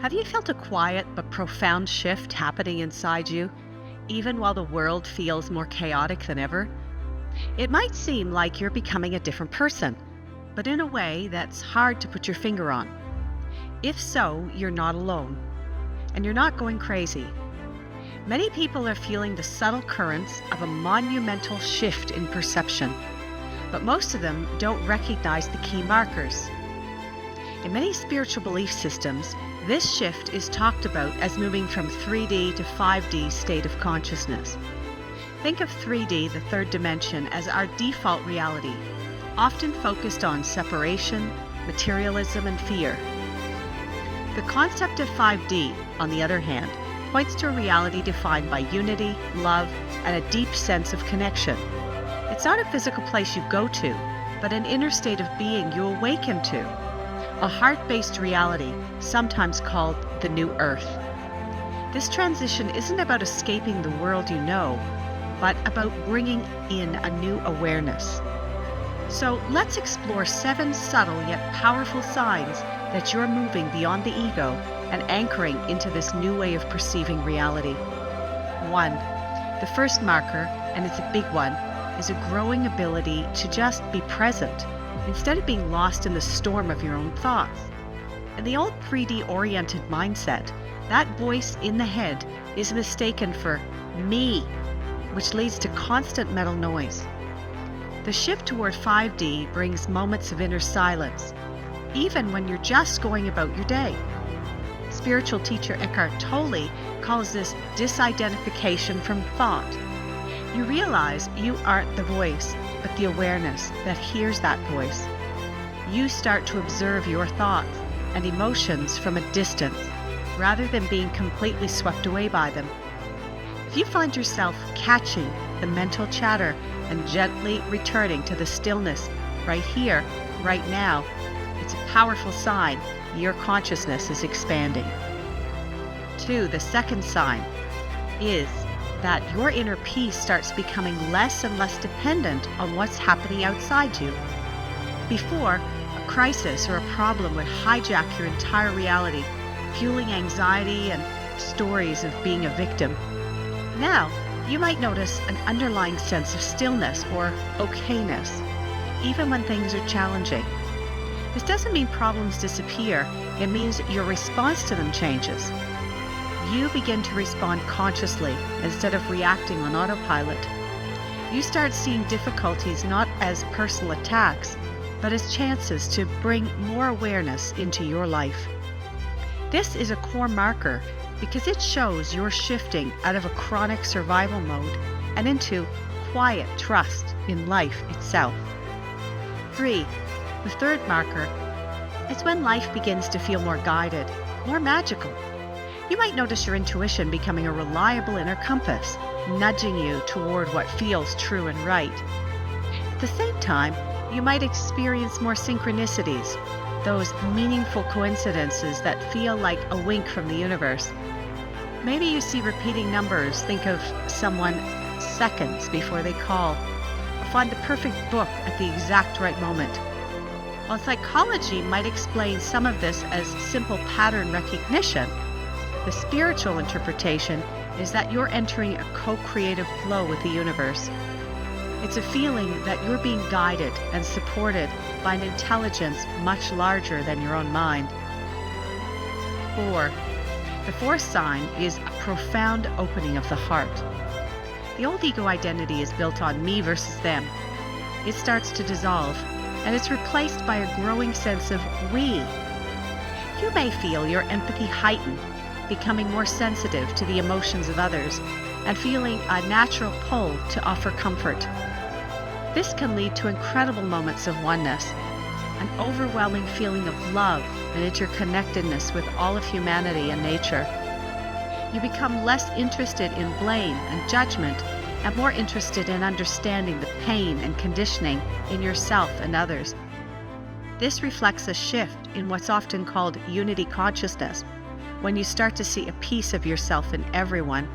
Have you felt a quiet but profound shift happening inside you, even while the world feels more chaotic than ever? It might seem like you're becoming a different person, but in a way that's hard to put your finger on. If so, you're not alone, and you're not going crazy. Many people are feeling the subtle currents of a monumental shift in perception, but most of them don't recognize the key markers. In many spiritual belief systems, this shift is talked about as moving from 3D to 5D state of consciousness. Think of 3D, the third dimension, as our default reality, often focused on separation, materialism, and fear. The concept of 5D, on the other hand, points to a reality defined by unity, love, and a deep sense of connection. It's not a physical place you go to, but an inner state of being you awaken to. A heart-based reality, sometimes called the New Earth. This transition isn't about escaping the world you know, but about bringing in a new awareness. So let's explore 7 subtle yet powerful signs that you're moving beyond the ego and anchoring into this new way of perceiving reality. 1. The first marker, and it's a big one, is a growing ability to just be present, instead of being lost in the storm of your own thoughts. In the old 3D-oriented mindset, that voice in the head is mistaken for me, which leads to constant mental noise. The shift toward 5D brings moments of inner silence, even when you're just going about your day. Spiritual teacher Eckhart Tolle calls this disidentification from thought. You realize you aren't the voice, but the awareness that hears that voice. You start to observe your thoughts and emotions from a distance, rather than being completely swept away by them. If you find yourself catching the mental chatter and gently returning to the stillness right here, right now, it's a powerful sign your consciousness is expanding. 2. The second sign is that your inner peace starts becoming less and less dependent on what's happening outside you. Before, a crisis or a problem would hijack your entire reality, fueling anxiety and stories of being a victim. Now, you might notice an underlying sense of stillness or okayness, even when things are challenging. This doesn't mean problems disappear, it means your response to them changes. You begin to respond consciously instead of reacting on autopilot. You start seeing difficulties not as personal attacks, but as chances to bring more awareness into your life. This is a core marker because it shows you're shifting out of a chronic survival mode and into quiet trust in life itself. 3. The third marker is when life begins to feel more guided, more magical. You might notice your intuition becoming a reliable inner compass, nudging you toward what feels true and right. At the same time, you might experience more synchronicities, those meaningful coincidences that feel like a wink from the universe. Maybe you see repeating numbers, think of someone seconds before they call, or find the perfect book at the exact right moment. While psychology might explain some of this as simple pattern recognition, the spiritual interpretation is that you're entering a co-creative flow with the universe. It's a feeling that you're being guided and supported by an intelligence much larger than your own mind. 4. The fourth sign is a profound opening of the heart. The old ego identity is built on me versus them. It starts to dissolve, and it's replaced by a growing sense of we. You may feel your empathy heighten, becoming more sensitive to the emotions of others, and feeling a natural pull to offer comfort. This can lead to incredible moments of oneness, an overwhelming feeling of love and interconnectedness with all of humanity and nature. You become less interested in blame and judgment, and more interested in understanding the pain and conditioning in yourself and others. This reflects a shift in what's often called unity consciousness, when you start to see a piece of yourself in everyone.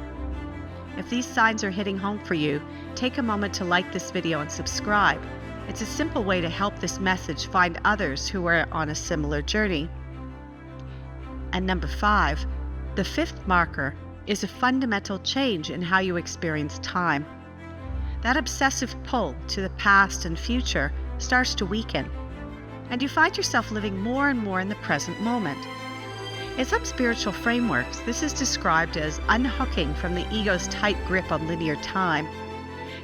If these signs are hitting home for you, take a moment to like this video and subscribe. It's a simple way to help this message find others who are on a similar journey. And number 5, the 5th marker, is a fundamental change in how you experience time. That obsessive pull to the past and future starts to weaken, and you find yourself living more and more in the present moment. In some spiritual frameworks, this is described as unhooking from the ego's tight grip on linear time.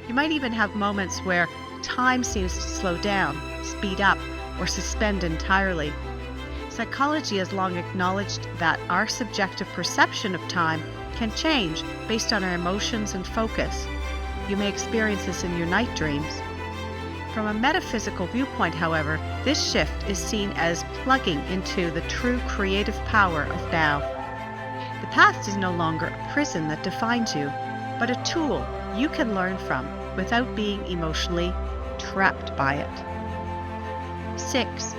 You might even have moments where time seems to slow down, speed up, or suspend entirely. Psychology has long acknowledged that our subjective perception of time can change based on our emotions and focus. You may experience this in your night dreams. From a metaphysical viewpoint, however, this shift is seen as plugging into the true creative power of now. The past is no longer a prison that defines you, but a tool you can learn from without being emotionally trapped by it. 6.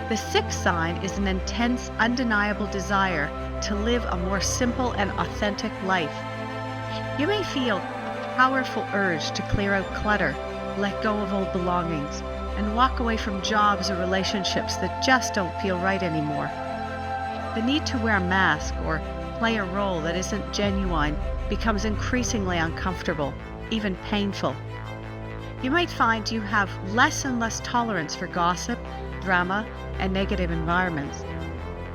The 6th sign is an intense, undeniable desire to live a more simple and authentic life. You may feel a powerful urge to clear out clutter, let go of old belongings, and walk away from jobs or relationships that just don't feel right anymore. The need to wear a mask or play a role that isn't genuine becomes increasingly uncomfortable, even painful. You might find you have less and less tolerance for gossip, drama, and negative environments.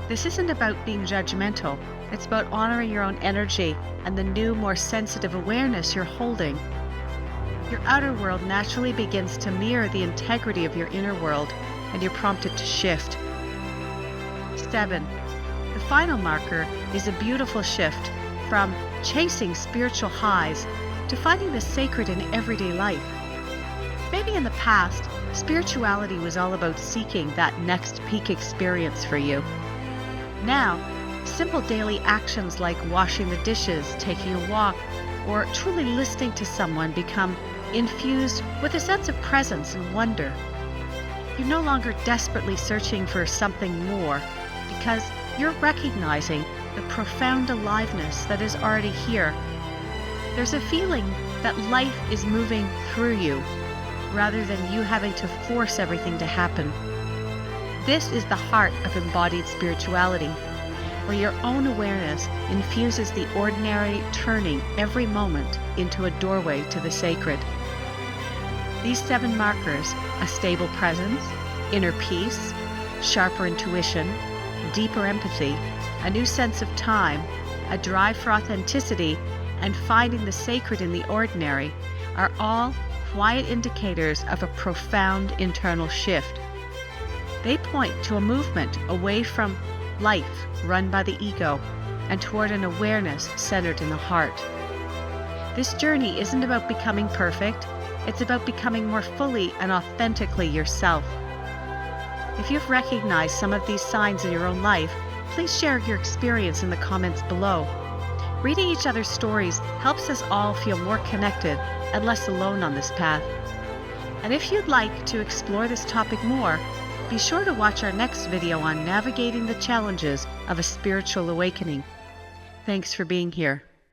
This isn't about being judgmental, it's about honoring your own energy and the new, more sensitive awareness you're holding. Your outer world naturally begins to mirror the integrity of your inner world, and you're prompted to shift. 7. The final marker is a beautiful shift from chasing spiritual highs to finding the sacred in everyday life. Maybe in the past, spirituality was all about seeking that next peak experience for you. Now, simple daily actions like washing the dishes, taking a walk, or truly listening to someone become infused with a sense of presence and wonder. You're no longer desperately searching for something more because you're recognizing the profound aliveness that is already here. There's a feeling that life is moving through you rather than you having to force everything to happen. This is the heart of embodied spirituality, where your own awareness infuses the ordinary, turning every moment into a doorway to the sacred. These 7 markers, a stable presence, inner peace, sharper intuition, deeper empathy, a new sense of time, a drive for authenticity, and finding the sacred in the ordinary, are all quiet indicators of a profound internal shift. They point to a movement away from life run by the ego and toward an awareness centered in the heart. This journey isn't about becoming perfect, it's about becoming more fully and authentically yourself. If you've recognized some of these signs in your own life, please share your experience in the comments below. Reading each other's stories helps us all feel more connected and less alone on this path. And if you'd like to explore this topic more, be sure to watch our next video on navigating the challenges of a spiritual awakening. Thanks for being here.